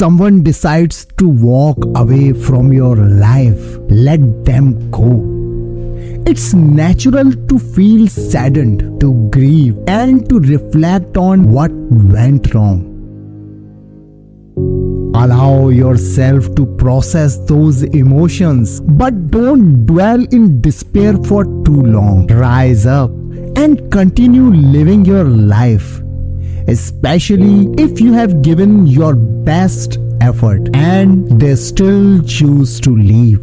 someone decides to walk away from your life, let them go. It's natural to feel saddened, to grieve, and to reflect on what went wrong. Allow yourself to process those emotions, but don't dwell in despair for too long. Rise up and continue living your life, especially if you have given your best effort and they still choose to leave.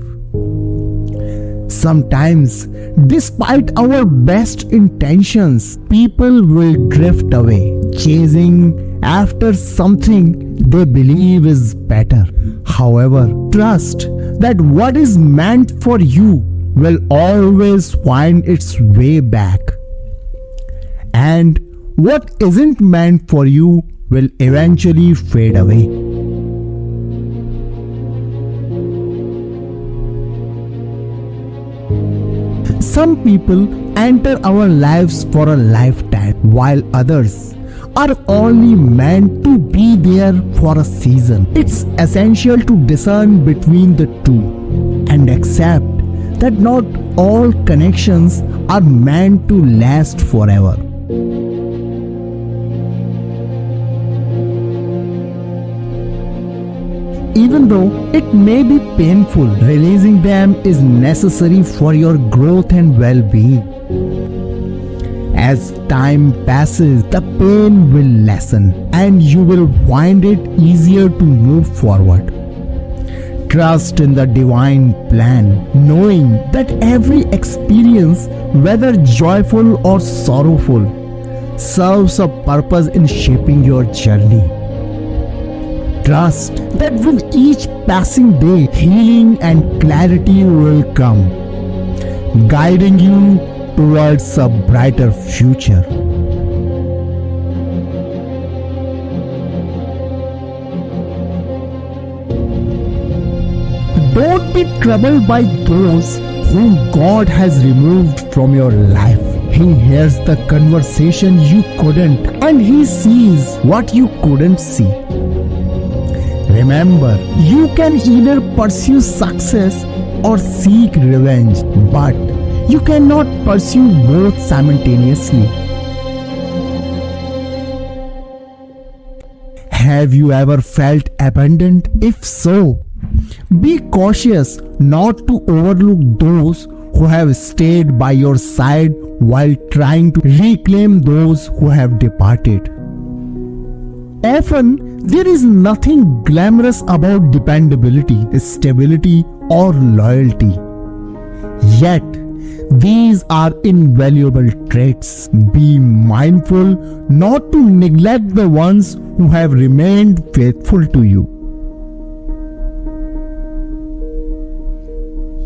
Sometimes, despite our best intentions, people will drift away, chasing after something they believe is better. However, trust that what is meant for you will always find its way back. And what isn't meant for you will eventually fade away. Some people enter our lives for a lifetime, while others are only meant to be there for a season. It's essential to discern between the two and accept that not all connections are meant to last forever. Even though it may be painful, releasing them is necessary for your growth and well-being. As time passes, the pain will lessen and you will find it easier to move forward. Trust in the divine plan, knowing that every experience, whether joyful or sorrowful, serves a purpose in shaping your journey. Trust that with each passing day, healing and clarity will come, guiding you towards a brighter future. Don't be troubled by those whom God has removed from your life. He hears the conversation you couldn't, and He sees what you couldn't see. Remember, you can either pursue success or seek revenge, but you cannot pursue both simultaneously. Have you ever felt abandoned? If so, be cautious not to overlook those who have stayed by your side while trying to reclaim those who have departed. Often, there is nothing glamorous about dependability, stability, or loyalty. Yet, these are invaluable traits. Be mindful not to neglect the ones who have remained faithful to you.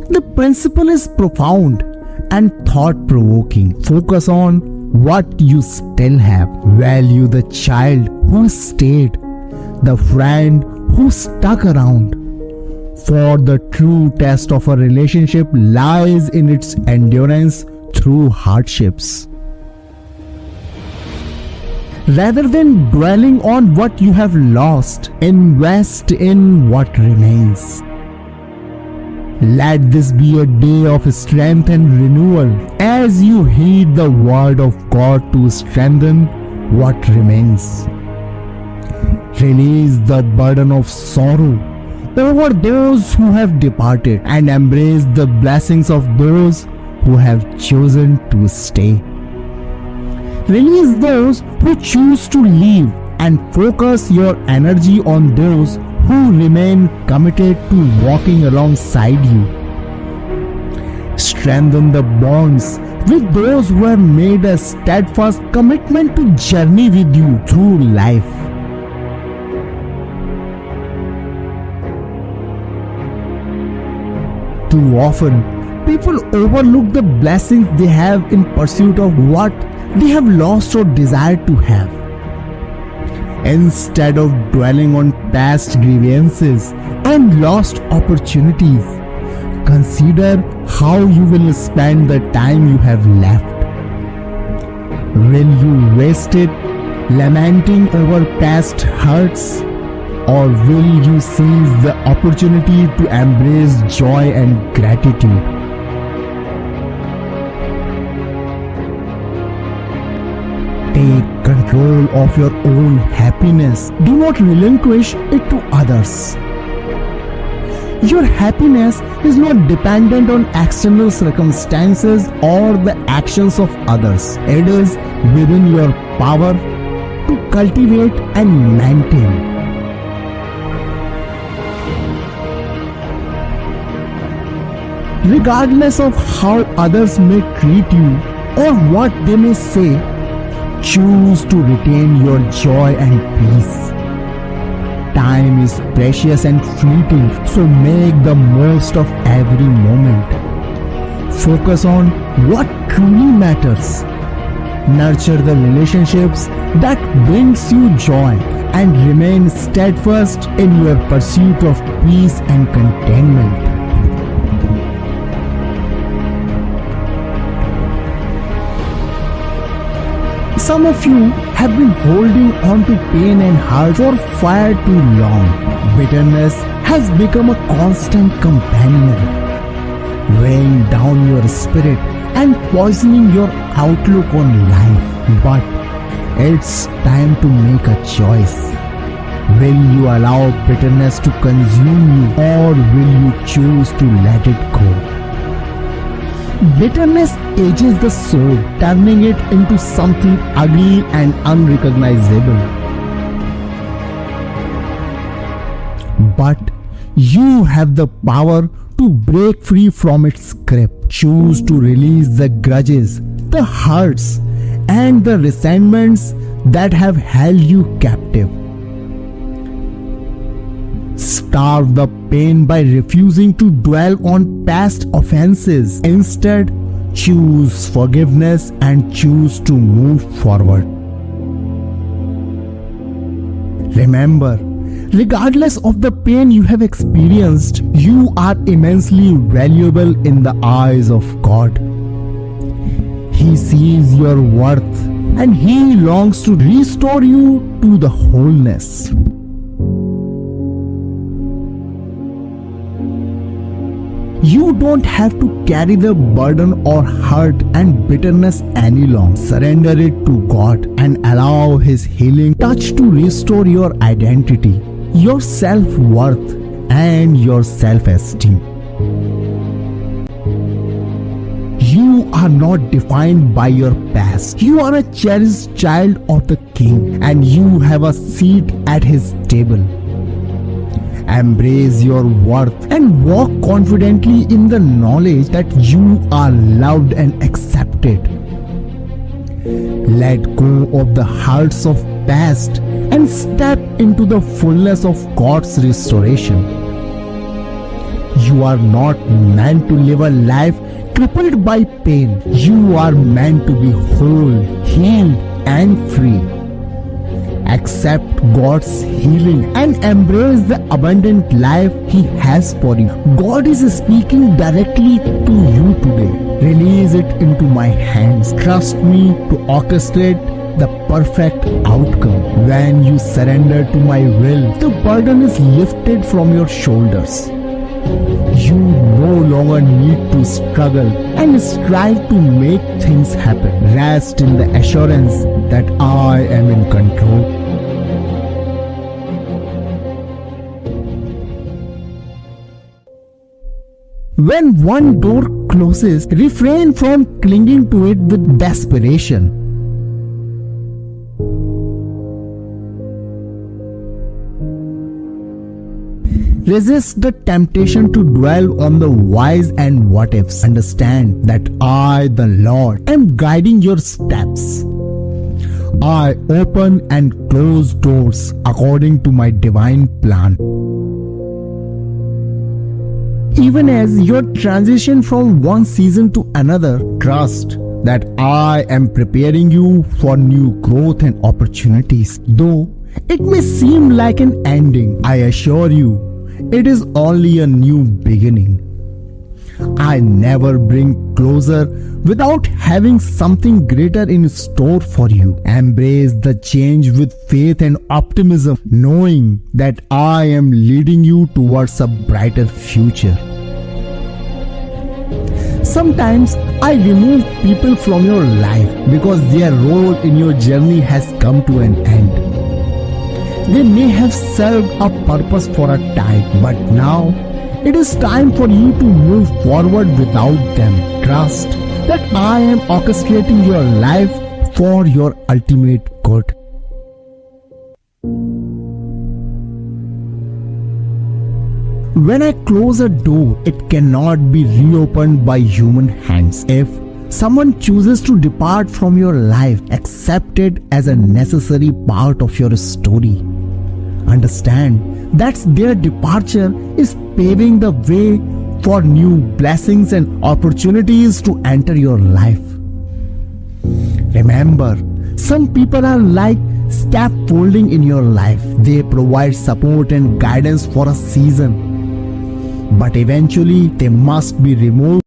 The principle is profound and thought-provoking. Focus on what you still have. Value the child who stayed, the friend who stuck around. For the true test of a relationship lies in its endurance through hardships. Rather than dwelling on what you have lost, invest in what remains. Let this be a day of strength and renewal as you heed the word of God to strengthen what remains. Release the burden of sorrow over those who have departed and embrace the blessings of those who have chosen to stay. Release those who choose to leave and focus your energy on those who remain committed to walking alongside you. Strengthen the bonds with those who have made a steadfast commitment to journey with you through life. Too often, people overlook the blessings they have in pursuit of what they have lost or desire to have. Instead of dwelling on past grievances and lost opportunities, consider how you will spend the time you have left. Will you waste it lamenting over past hurts, or will you seize the opportunity to embrace joy and gratitude? Take control of your own happiness. Do not relinquish it to others. Your happiness is not dependent on external circumstances or the actions of others. It is within your power to cultivate and maintain. Regardless of how others may treat you or what they may say, choose to retain your joy and peace. Time is precious and fleeting, so make the most of every moment. Focus on what truly matters. Nurture the relationships that brings you joy and remain steadfast in your pursuit of peace and contentment. Some of you have been holding on to pain and hurt for far too long. Bitterness has become a constant companion, weighing down your spirit and poisoning your outlook on life. But it's time to make a choice. Will you allow bitterness to consume you, or will you choose to let it go? Bitterness ages the soul, turning it into something ugly and unrecognizable. But you have the power to break free from its grip. Choose to release the grudges, the hurts, and the resentments that have held you captive. Starve the pain by refusing to dwell on past offenses. Instead, choose forgiveness and choose to move forward. Remember, regardless of the pain you have experienced, you are immensely valuable in the eyes of God. He sees your worth and He longs to restore you to the wholeness. You don't have to carry the burden or hurt and bitterness any longer. Surrender it to God and allow His healing touch to restore your identity, your self-worth, and your self-esteem. You are not defined by your past. You are a cherished child of the King, and you have a seat at His table. Embrace your worth and walk confidently in the knowledge that you are loved and accepted. Let go of the hurts of past and step into the fullness of God's restoration. You are not meant to live a life crippled by pain. You are meant to be whole, healed, and free. Accept God's healing and embrace the abundant life He has for you. God is speaking directly to you today. Release it into my hands. Trust me to orchestrate the perfect outcome. When you surrender to my will, the burden is lifted from your shoulders. You no longer need to struggle and strive to make things happen. Rest in the assurance that I am in control. When one door closes, refrain from clinging to it with desperation. Resist the temptation to dwell on the whys and what ifs. Understand that I, the Lord, am guiding your steps. I open and close doors according to my divine plan. Even as you transition from one season to another, trust that I am preparing you for new growth and opportunities. Though it may seem like an ending, I assure you, it is only a new beginning. I never bring closer without having something greater in store for you. Embrace the change with faith and optimism, knowing that I am leading you towards a brighter future. Sometimes I remove people from your life because their role in your journey has come to an end. They may have served a purpose for a time, but now it is time for you to move forward without them. Trust that I am orchestrating your life for your ultimate good. When I close a door, it cannot be reopened by human hands. If someone chooses to depart from your life, accept it as a necessary part of your story. Understand that their departure is paving the way for new blessings and opportunities to enter your life. Remember, some people are like scaffolding in your life. They provide support and guidance for a season, but eventually they must be removed.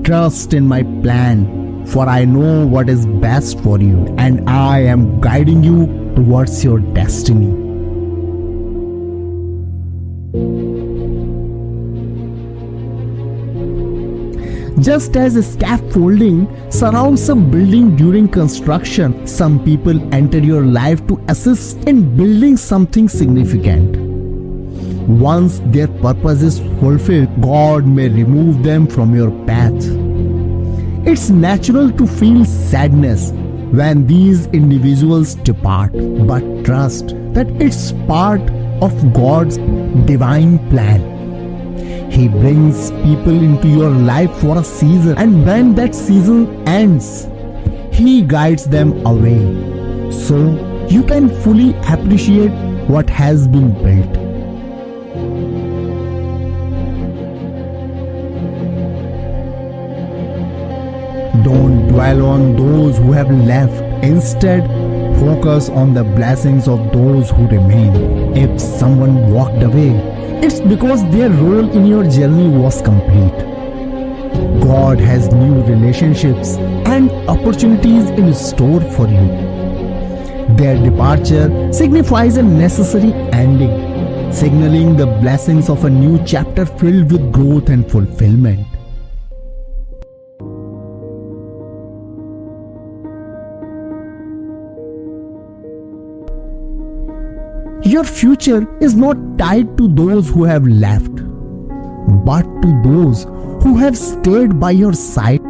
Trust in my plan, for I know what is best for you, and I am guiding you towards your destiny. Just as scaffolding surrounds a building during construction, some people enter your life to assist in building something significant. Once their purpose is fulfilled, God may remove them from your path. It's natural to feel sadness when these individuals depart, but trust that it's part of God's divine plan. He brings people into your life for a season, and when that season ends, He guides them away so you can fully appreciate what has been built. Don't dwell on those who have left. Instead, focus on the blessings of those who remain. If someone walked away, it's because their role in your journey was complete. God has new relationships and opportunities in store for you. Their departure signifies a necessary ending, signaling the blessings of a new chapter filled with growth and fulfillment. Your future is not tied to those who have left, but to those who have stayed by your side.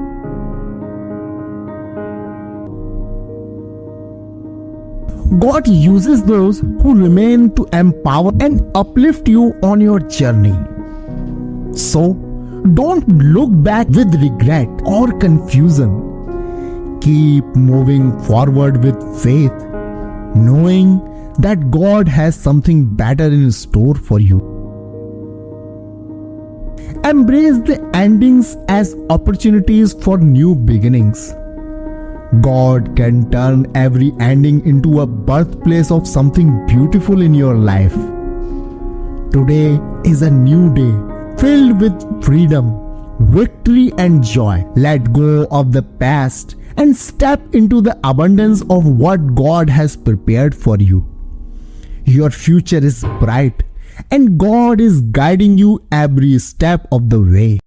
God uses those who remain to empower and uplift you on your journey. So, don't look back with regret or confusion. Keep moving forward with faith, knowing that God has something better in store for you. Embrace the endings as opportunities for new beginnings. God can turn every ending into a birthplace of something beautiful in your life. Today is a new day filled with freedom, victory, and joy. Let go of the past and step into the abundance of what God has prepared for you. Your future is bright, and God is guiding you every step of the way.